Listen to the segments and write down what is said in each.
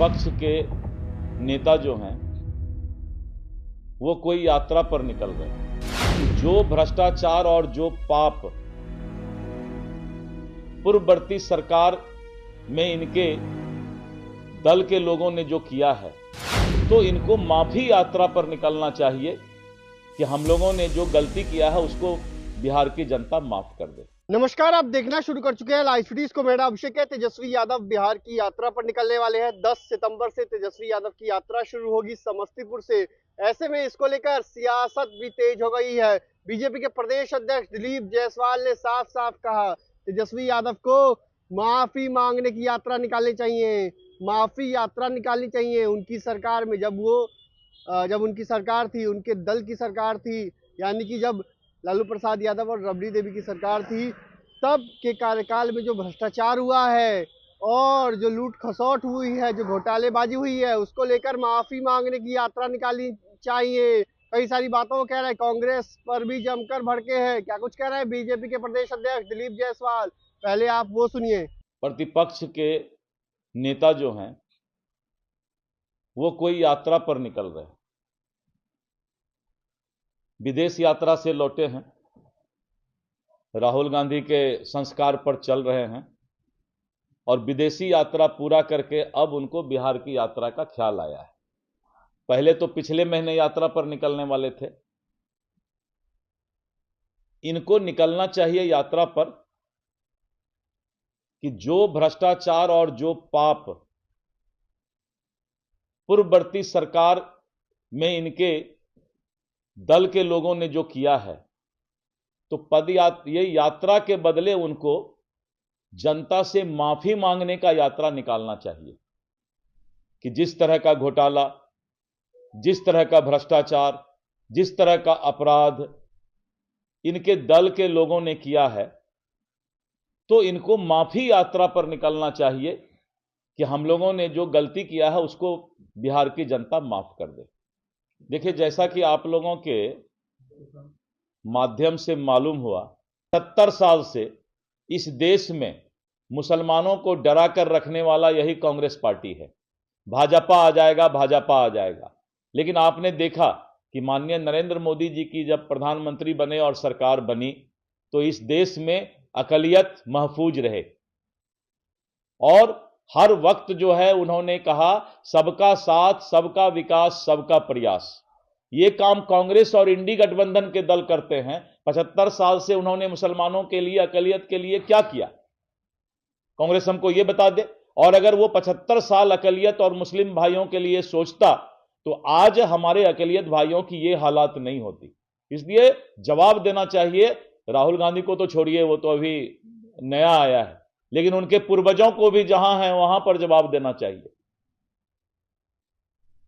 प्रतिपक्ष के नेता जो हैं वो कोई यात्रा पर निकल गए। जो भ्रष्टाचार और जो पाप पूर्ववर्ती सरकार में इनके दल के लोगों ने जो किया है, तो इनको माफी यात्रा पर निकलना चाहिए कि हम लोगों ने जो गलती किया है उसको बिहार की जनता माफ कर दे। नमस्कार, आप देखना शुरू कर चुके हैं लाइव सिटीज को। मेरा अभिषेक है। तेजस्वी यादव बिहार की यात्रा पर निकलने वाले हैं। 10 सितंबर से तेजस्वी यादव की यात्रा शुरू होगी समस्तीपुर से। ऐसे में इसको लेकर सियासत भी तेज हो गई है। बीजेपी के प्रदेश अध्यक्ष दिलीप जायसवाल ने साफ साफ कहा तेजस्वी यादव को माफी मांगने की यात्रा निकालनी चाहिए, माफी यात्रा निकालनी चाहिए। उनकी सरकार में जब उनकी सरकार थी, उनके दल की सरकार थी, यानी कि जब लालू प्रसाद यादव और रबड़ी देवी की सरकार थी, तब के कार्यकाल में जो भ्रष्टाचार हुआ है और जो लूट खसौट हुई है, जो घोटालेबाजी हुई है, उसको लेकर माफी मांगने की यात्रा निकालनी चाहिए। कई सारी बातों को कह रहे हैं। कांग्रेस पर भी जमकर भड़के हैं। क्या कुछ कह रहे हैं बीजेपी के प्रदेश अध्यक्ष दिलीप जायसवाल, पहले आप वो सुनिए। प्रतिपक्ष के नेता जो हैं वो कोई यात्रा पर निकल रहे, विदेश यात्रा से लौटे हैं, राहुल गांधी के संस्कार पर चल रहे हैं और विदेशी यात्रा पूरा करके अब उनको बिहार की यात्रा का ख्याल आया है। पहले तो पिछले महीने यात्रा पर निकलने वाले थे। इनको निकलना चाहिए यात्रा पर कि जो भ्रष्टाचार और जो पाप पूर्ववर्ती सरकार में इनके दल के लोगों ने जो किया है, तो ये यात्रा के बदले उनको जनता से माफी मांगने का यात्रा निकालना चाहिए कि जिस तरह का घोटाला, जिस तरह का भ्रष्टाचार, जिस तरह का अपराध इनके दल के लोगों ने किया है, तो इनको माफी यात्रा पर निकलना चाहिए कि हम लोगों ने जो गलती किया है उसको बिहार की जनता माफ कर दे। देखिए, जैसा कि आप लोगों के माध्यम से मालूम हुआ, 70 साल से इस देश में मुसलमानों को डरा कर रखने वाला यही कांग्रेस पार्टी है। भाजपा आ जाएगा, भाजपा आ जाएगा। लेकिन आपने देखा कि माननीय नरेंद्र मोदी जी की जब प्रधानमंत्री बने और सरकार बनी, तो इस देश में अकलियत महफूज रहे और हर वक्त जो है उन्होंने कहा सबका साथ, सबका विकास, सबका प्रयास। ये काम कांग्रेस और इंडी गठबंधन के दल करते हैं। 75 साल से उन्होंने मुसलमानों के लिए, अकलियत के लिए क्या किया, कांग्रेस हमको ये बता दे। और अगर वो 75 साल अकलियत और मुस्लिम भाइयों के लिए सोचता तो आज हमारे अकलियत भाइयों की ये हालात नहीं होती। इसलिए जवाब देना चाहिए। राहुल गांधी को तो छोड़िए, वो तो अभी नया आया है, लेकिन उनके पूर्वजों को भी जहां है वहां पर जवाब देना चाहिए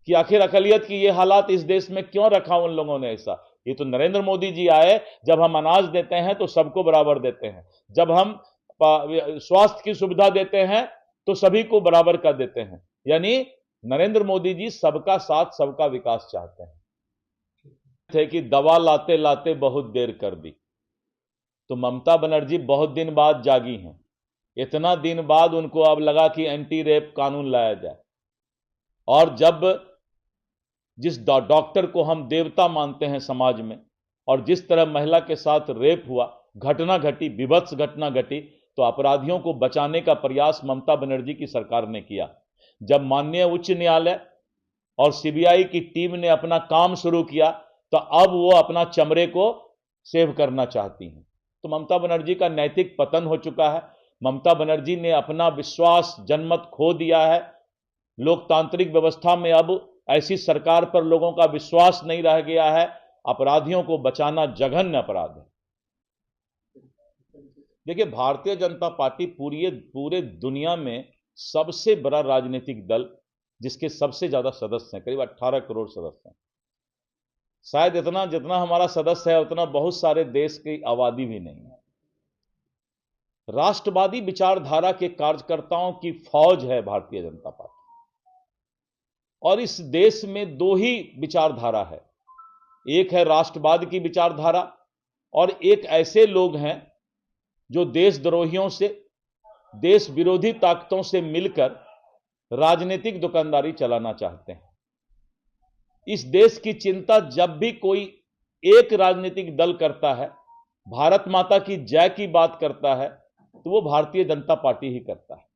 कि आखिर अकलियत की ये हालात इस देश में क्यों रखा उन लोगों ने ऐसा। ये तो नरेंद्र मोदी जी आए, जब हम अनाज देते हैं तो सबको बराबर देते हैं, जब हम स्वास्थ्य की सुविधा देते हैं तो सभी को बराबर कर देते हैं। यानी नरेंद्र मोदी जी सबका साथ, सबका विकास चाहते हैं। थे कि दवा लाते लाते बहुत देर कर दी, तो ममता बनर्जी बहुत दिन बाद जागी हैं। इतना दिन बाद उनको अब लगा कि एंटी रेप कानून लाया जाए। और जब जिस डॉक्टर को हम देवता मानते हैं समाज में, और जिस तरह महिला के साथ रेप हुआ, घटना घटी, विभत्स घटना घटी, तो अपराधियों को बचाने का प्रयास ममता बनर्जी की सरकार ने किया। जब माननीय उच्च न्यायालय और सीबीआई की टीम ने अपना काम शुरू किया, तो अब वो अपना चमड़े को सेव करना चाहती हैं। तो ममता बनर्जी का नैतिक पतन हो चुका है। ममता बनर्जी ने अपना विश्वास जनमत खो दिया है। लोकतांत्रिक व्यवस्था में अब ऐसी सरकार पर लोगों का विश्वास नहीं रह गया है। अपराधियों को बचाना जघन्य अपराध है। देखिए, भारतीय जनता पार्टी पूरे दुनिया में सबसे बड़ा राजनीतिक दल, जिसके सबसे ज्यादा सदस्य हैं, करीब 18 करोड़ सदस्य हैं। शायद इतना जितना हमारा सदस्य है उतना बहुत सारे देश की आबादी भी नहीं है। राष्ट्रवादी विचारधारा के कार्यकर्ताओं की फौज है भारतीय जनता पार्टी। और इस देश में दो ही विचारधारा है, एक है राष्ट्रवाद की विचारधारा और एक ऐसे लोग हैं जो देशद्रोहियों से, देश विरोधी ताकतों से मिलकर राजनीतिक दुकानदारी चलाना चाहते हैं। इस देश की चिंता जब भी कोई एक राजनीतिक दल करता है, भारत माता की जय की बात करता है, तो वो भारतीय जनता पार्टी ही करता है।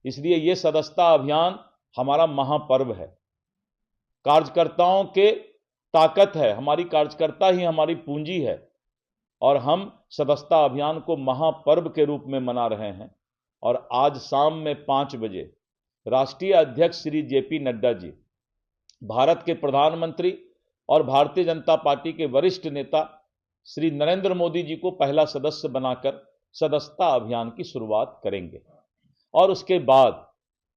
इसलिए यह सदस्यता अभियान हमारा महापर्व है। कार्यकर्ताओं के ताकत है, हमारी कार्यकर्ता ही हमारी पूंजी है, और हम सदस्यता अभियान को महापर्व के रूप में मना रहे हैं। और आज शाम में 5 बजे राष्ट्रीय अध्यक्ष श्री जेपी नड्डा जी, भारत के प्रधानमंत्री और भारतीय जनता पार्टी के वरिष्ठ नेता श्री नरेंद्र मोदी जी को पहला सदस्य बनाकर सदस्यता अभियान की शुरुआत करेंगे। और उसके बाद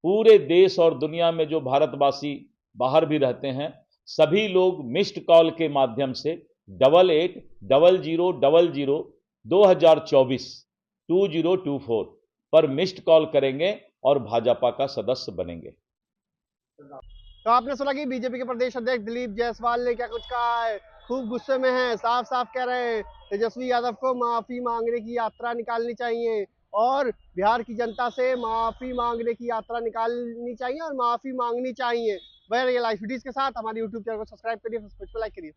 पूरे देश और दुनिया में जो भारतवासी बाहर भी रहते हैं, सभी लोग मिस्ड कॉल के माध्यम से 8800002024 पर मिस्ड कॉल करेंगे और भाजपा का सदस्य बनेंगे। तो आपने सुना कि बीजेपी के प्रदेश अध्यक्ष दिलीप जायसवाल ने क्या कुछ कहा है। खूब गुस्से में हैं, साफ साफ कह रहे हैं तेजस्वी यादव को माफी मांगने की यात्रा निकालनी चाहिए और बिहार की जनता से माफी मांगने की यात्रा निकालनी चाहिए और माफी मांगनी चाहिए। वह लाइव वीडियोस के साथ हमारे YouTube चैनल को सब्सक्राइब करिए, फेसबुक पे लाइक करिए।